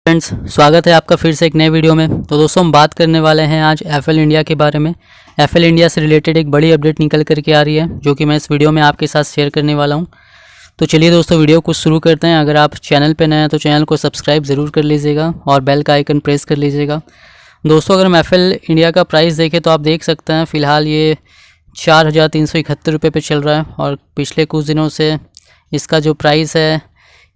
Friends, स्वागत है आपका फिर से एक नए वीडियो में। तो दोस्तों, हम बात करने वाले हैं आज एफएल इंडिया के बारे में। एफएल इंडिया से रिलेटेड एक बड़ी अपडेट निकल करके आ रही है, जो कि मैं इस वीडियो में आपके साथ शेयर करने वाला हूं। तो चलिए दोस्तों, वीडियो को शुरू करते हैं। अगर आप चैनल पर नए हैं तो चैनल को सब्सक्राइब ज़रूर कर लीजिएगा और बेल का आइकन प्रेस कर लीजिएगा। दोस्तों, अगर हम एफएल इंडिया का प्राइस देखें तो आप देख सकते हैं फ़िलहाल ये 4,371 रुपये पर चल रहा है और पिछले कुछ दिनों से इसका जो प्राइस है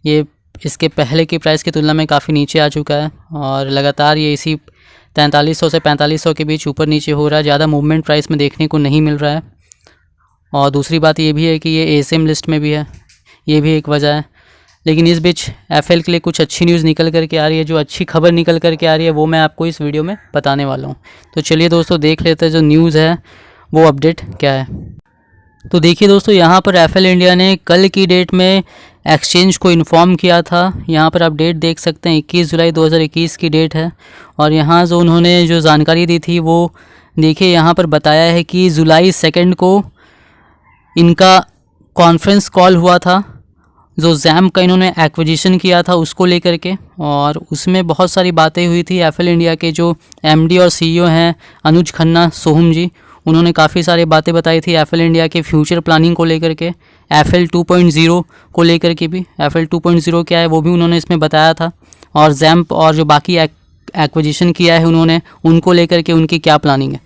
ये इसके पहले की प्राइस की तुलना में काफ़ी नीचे आ चुका है और लगातार ये इसी 4300 से 4500 के बीच ऊपर नीचे हो रहा है। ज़्यादा मूवमेंट प्राइस में देखने को नहीं मिल रहा है। और दूसरी बात ये भी है कि ये एसएम लिस्ट में भी है, ये भी एक वजह है। लेकिन इस बीच एफएल के लिए कुछ अच्छी न्यूज़ निकल करके आ रही है, जो अच्छी खबर निकल करके आ रही है वो मैं आपको इस वीडियो में बताने वाला हूँ। तो चलिए दोस्तों, देख लेते हैं जो न्यूज़ है वो अपडेट क्या है। तो देखिए दोस्तों, यहाँ पर एफएल इंडिया ने कल की डेट में एक्सचेंज को इन्फॉर्म किया था। यहाँ पर आप डेट देख सकते हैं, 21 जुलाई 2021 की डेट है। और यहाँ जो उन्होंने जो जानकारी दी थी वो देखिए, यहाँ पर बताया है कि जुलाई 2 को इनका कॉन्फ्रेंस कॉल हुआ था, जो जैम्प का इन्होंने एक्विजिशन किया था उसको लेकर के। और उसमें बहुत सारी बातें हुई थी। एफएल इंडिया के जो एमडी और सीईओ हैं अनुज खन्ना सोहम जी, उन्होंने काफ़ी सारी बातें बताई थी एफएल इंडिया के फ्यूचर प्लानिंग को लेकर के, एफएल 2.0 को लेकर के भी। एफएल 2.0 क्या है वो भी उन्होंने इसमें बताया था, और जैम्प और जो बाकी एक्विजिशन किया है उन्होंने, उनको लेकर के उनकी क्या प्लानिंग है।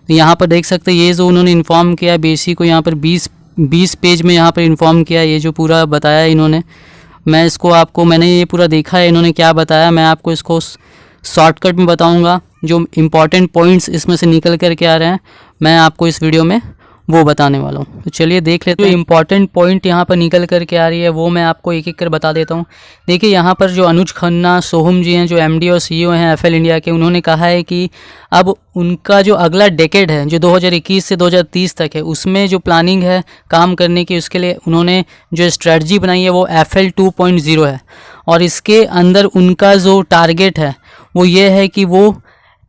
तो यहाँ पर देख सकते हैं ये जो उन्होंने इन्फॉर्म किया बेसी को, यहाँ पर 20 पेज में यहाँ पर इन्फॉर्म किया, ये जो पूरा बताया इन्होंने। मैं इसको आपको, मैंने ये पूरा देखा है इन्होंने क्या बताया, मैं आपको इसको शॉर्टकट में बताऊंगा। जो इम्पॉर्टेंट पॉइंट्स इसमें से निकल करके आ रहे हैं मैं आपको इस वीडियो में वो बताने वाला हूँ। तो चलिए देख लेते हैं। जो इम्पॉर्टेंट पॉइंट यहाँ पर निकल करके आ रही है वो मैं आपको एक एक कर बता देता हूँ। देखिए, यहाँ पर जो अनुज खन्ना सोहम जी हैं, जो एमडी और सीईओ हैं एफएल इंडिया के, उन्होंने कहा है कि अब उनका जो अगला डेकेड है, जो 2021 से 2030 तक है, उसमें जो प्लानिंग है काम करने की, उसके लिए उन्होंने जो स्ट्रेटजी बनाई है वो एफएल 2.0 है। और इसके अंदर उनका जो टारगेट है वो ये है कि वो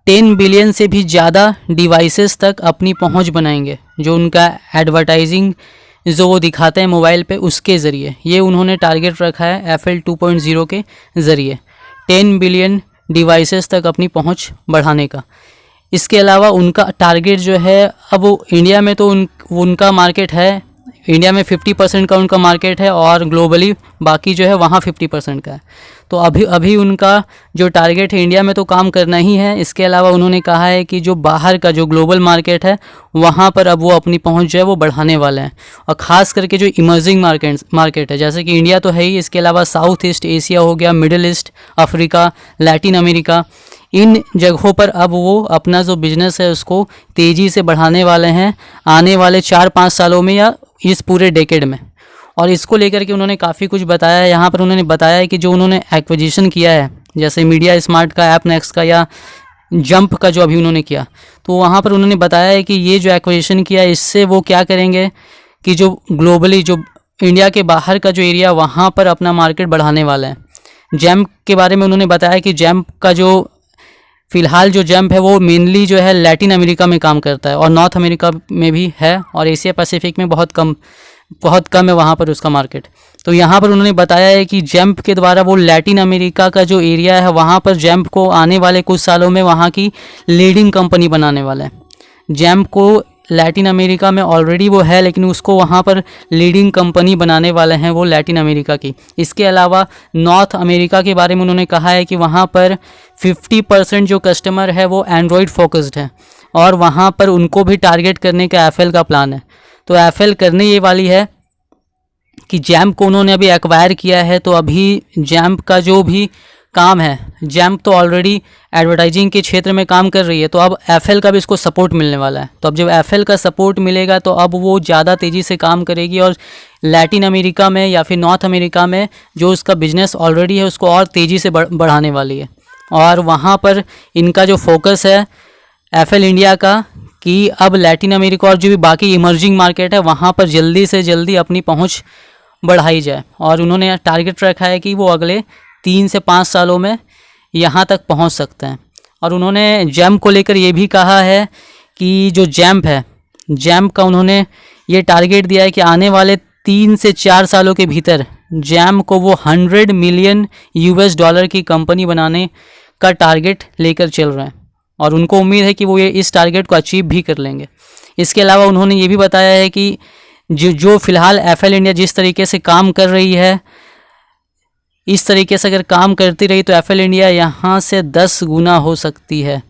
10 बिलियन से भी ज़्यादा डिवाइसेस तक अपनी पहुंच बनाएंगे। जो उनका एडवर्टाइजिंग जो वो दिखाते हैं मोबाइल पे, उसके ज़रिए ये उन्होंने टारगेट रखा है एफएल 2.0 के ज़रिए 10 बिलियन डिवाइसेस तक अपनी पहुंच बढ़ाने का। इसके अलावा उनका टारगेट जो है, अब इंडिया में तो उनका मार्केट है, इंडिया में 50% का उनका मार्केट है और ग्लोबली बाकी जो है वहाँ 50% का है। तो अभी उनका जो टारगेट है, इंडिया में तो काम करना ही है। इसके अलावा उन्होंने कहा है कि जो बाहर का जो ग्लोबल मार्केट है वहाँ पर अब वो अपनी पहुँच जो है वो बढ़ाने वाले हैं। और ख़ास करके जो इमर्जिंग मार्केट है, जैसे कि इंडिया तो है ही, इसके अलावा साउथ ईस्ट एशिया हो गया, middle east, Africa, Latin America, इन जगहों पर अब वो अपना जो बिज़नेस है उसको तेज़ी से बढ़ाने वाले हैं आने वाले 4-5 सालों में या इस पूरे डेकेड में। और इसको लेकर के उन्होंने काफ़ी कुछ बताया है। यहाँ पर उन्होंने बताया है कि जो उन्होंने एक्विजिशन किया है, जैसे मीडिया स्मार्ट का, ऐप नेक्स्ट का या जंप का जो अभी उन्होंने किया, तो वहाँ पर उन्होंने बताया है कि ये जो एक्विजिशन किया है इससे वो क्या करेंगे कि जो ग्लोबली, जो इंडिया के बाहर का जो एरिया, वहाँ पर अपना मार्केट बढ़ाने वाले हैं। जैम्प के बारे में उन्होंने बताया कि जैम्प का जो फ़िलहाल जो जंप है वो मेनली जो है लैटिन अमेरिका में काम करता है और नॉर्थ अमेरिका में भी है, और एशिया पैसिफिक में बहुत कम है वहाँ पर उसका मार्केट। तो यहाँ पर उन्होंने बताया है कि जंप के द्वारा वो लैटिन अमेरिका का जो एरिया है वहाँ पर जंप को आने वाले कुछ सालों में वहाँ की लीडिंग कंपनी बनाने वाला है। जंप को लैटिन अमेरिका में ऑलरेडी वो है, लेकिन उसको वहाँ पर लीडिंग कंपनी बनाने वाले हैं वो लैटिन अमेरिका की। इसके अलावा नॉर्थ अमेरिका के बारे में उन्होंने कहा है कि वहाँ पर 50% जो कस्टमर है वो एंड्रॉयड फोकस्ड है और वहाँ पर उनको भी टारगेट करने का एफएल का प्लान है। तो एफएल करने ये वाली है कि जैम्प को उन्होंने अभी एक्वायर किया है, तो अभी जैम्प का जो भी काम है, जैम्प तो ऑलरेडी एडवर्टाइजिंग के क्षेत्र में काम कर रही है, तो अब एफएल का भी इसको सपोर्ट मिलने वाला है। तो अब जब एफएल का सपोर्ट मिलेगा तो अब वो ज़्यादा तेज़ी से काम करेगी और लैटिन अमेरिका में या फिर नॉर्थ अमेरिका में जो उसका बिजनेस ऑलरेडी है उसको और तेज़ी से बढ़ाने वाली है। और वहाँ पर इनका जो फोकस है एफएल इंडिया का कि अब लैटिन अमेरिका और जो भी बाकी इमर्जिंग मार्केट है वहाँ पर जल्दी से जल्दी अपनी पहुँच बढ़ाई जाए। और उन्होंने टारगेट रखा है कि वो अगले 3 से 5 सालों में यहाँ तक पहुँच सकते हैं। और उन्होंने जैम्प को लेकर ये भी कहा है कि जो जैम्प है, जैम्प का उन्होंने ये टारगेट दिया है कि आने वाले 3 से 4 सालों के भीतर जैम को वो 100 मिलियन US डॉलर की कंपनी बनाने का टारगेट लेकर चल रहे हैं और उनको उम्मीद है कि वो ये इस टारगेट को अचीव भी कर लेंगे। इसके अलावा उन्होंने ये भी बताया है कि जो फ़िलहाल एफएल इंडिया जिस तरीके से काम कर रही है, इस तरीके से अगर काम करती रही तो एफएल इंडिया यहाँ से 10 गुना हो सकती है।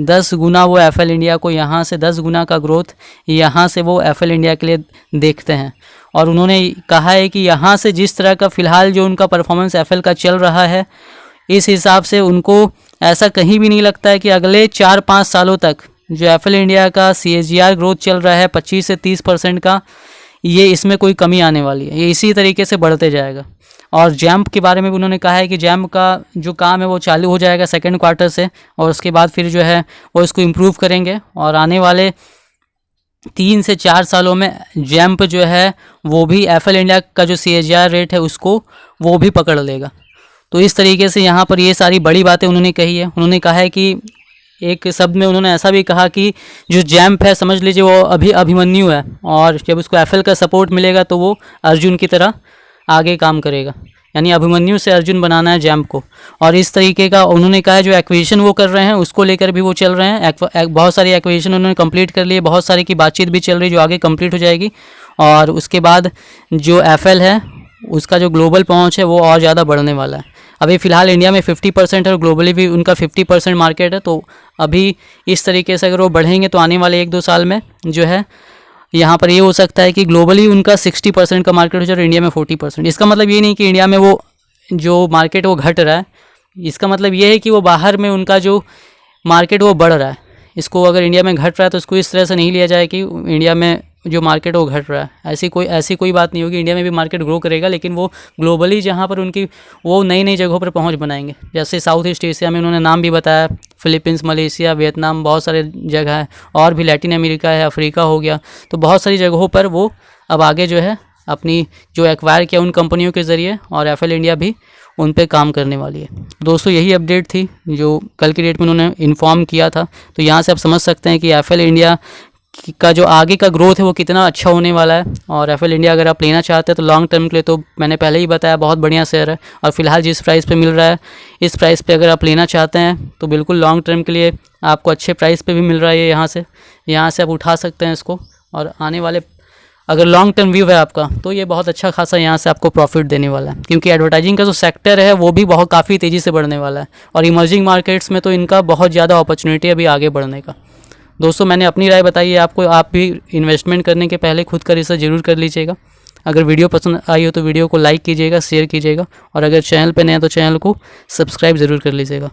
10 गुना वो एफएल इंडिया को यहाँ से 10 गुना का ग्रोथ यहाँ से वो एफएल इंडिया के लिए देखते हैं। और उन्होंने कहा है कि यहाँ से जिस तरह का फ़िलहाल जो उनका परफॉर्मेंस एफएल का चल रहा है, इस हिसाब से उनको ऐसा कहीं भी नहीं लगता है कि अगले 4-5 सालों तक जो एफएल इंडिया का CAGR ग्रोथ चल रहा है 25 से 30% का, ये इसमें कोई कमी आने वाली है, ये इसी तरीके से बढ़ते जाएगा। और जैम के बारे में भी उन्होंने कहा है कि जैम का जो काम है वो चालू हो जाएगा सेकंड क्वार्टर से और उसके बाद फिर जो है वो इसको इम्प्रूव करेंगे और आने वाले 3 से 4 सालों में जैम जो है वो भी एफएल इंडिया का जो CAGR रेट है उसको वो भी पकड़ लेगा। तो इस तरीके से यहाँ पर ये सारी बड़ी बातें उन्होंने कही है। उन्होंने कहा है कि एक शब्द में उन्होंने ऐसा भी कहा कि जो जैम्प है समझ लीजिए वो अभी अभिमन्यु है और जब उसको एफएल का सपोर्ट मिलेगा तो वो अर्जुन की तरह आगे काम करेगा, यानी अभिमन्यु से अर्जुन बनाना है जैम्प को। और इस तरीके का उन्होंने कहा है जो एक्विजिशन वो कर रहे हैं उसको लेकर भी वो चल रहे हैं। बहुत सारी एक्विजिशन उन्होंने कंप्लीट कर लिए, बहुत सारी की बातचीत भी चल रही है जो आगे कंप्लीट हो जाएगी और उसके बाद जो एफएल है उसका जो ग्लोबल पहुँच है वो और ज़्यादा बढ़ने वाला है। अभी फ़िलहाल इंडिया में 50% है और ग्लोबली भी उनका 50% मार्केट है। तो अभी इस तरीके से अगर वो बढ़ेंगे तो आने वाले 1-2 साल में जो है यहाँ पर ये हो सकता है कि ग्लोबली उनका 60% का मार्केट हो जाए और इंडिया में 40%। इसका मतलब ये नहीं कि इंडिया में वो जो मार्केट वो घट रहा है, इसका मतलब ये है कि वो बाहर में उनका जो मार्केट वो बढ़ रहा है। इसको अगर इंडिया में घट रहा है तो इसको इस तरह से नहीं लिया जाए कि इंडिया में जो मार्केट वो घट रहा है, ऐसी कोई बात नहीं होगी। इंडिया में भी मार्केट ग्रो करेगा, लेकिन वो ग्लोबली जहाँ पर उनकी वो नई नई जगहों पर पहुँच बनाएंगे। जैसे साउथ ईस्ट एशिया में उन्होंने नाम भी बताया, फिलीपींस, मलेशिया, वियतनाम, बहुत सारे जगह है और भी लैटिन अमेरिका है, अफ्रीका हो गया। तो बहुत सारी जगहों पर वो अब आगे जो है अपनी जो एक्वायर किया उन कंपनियों के ज़रिए और एफएल इंडिया भी उन पे काम करने वाली है। दोस्तों यही अपडेट थी जो कल की डेट में उन्होंने इन्फॉर्म किया था। तो यहाँ से आप समझ सकते हैं कि एफएल इंडिया का जो आगे का ग्रोथ है वो कितना अच्छा होने वाला है। और एफएल इंडिया अगर आप लेना चाहते हैं तो लॉन्ग टर्म के लिए तो मैंने पहले ही बताया बहुत बढ़िया शेयर है और फिलहाल जिस प्राइस पे मिल रहा है इस प्राइस पे अगर आप लेना चाहते हैं तो बिल्कुल लॉन्ग टर्म के लिए आपको अच्छे प्राइस पे भी मिल रहा है। यहाँ से आप उठा सकते हैं इसको और आने वाले अगर लॉन्ग टर्म व्यू है आपका तो ये बहुत अच्छा खासा यहाँ से आपको प्रॉफिट देने वाला है, क्योंकि एडवर्टाइजिंग का जो सेक्टर है वो भी बहुत काफ़ी तेज़ी से बढ़ने वाला है और इमर्जिंग मार्केट्स में तो इनका बहुत ज़्यादा अपॉर्चुनिटी है अभी आगे बढ़ने का। दोस्तों मैंने अपनी राय बताई है आपको, आप भी इन्वेस्टमेंट करने के पहले खुद का रिसर्च ज़रूर कर लीजिएगा। अगर वीडियो पसंद आई हो तो वीडियो को लाइक कीजिएगा, शेयर कीजिएगा और अगर चैनल पर नए हैं तो चैनल को सब्सक्राइब ज़रूर कर लीजिएगा।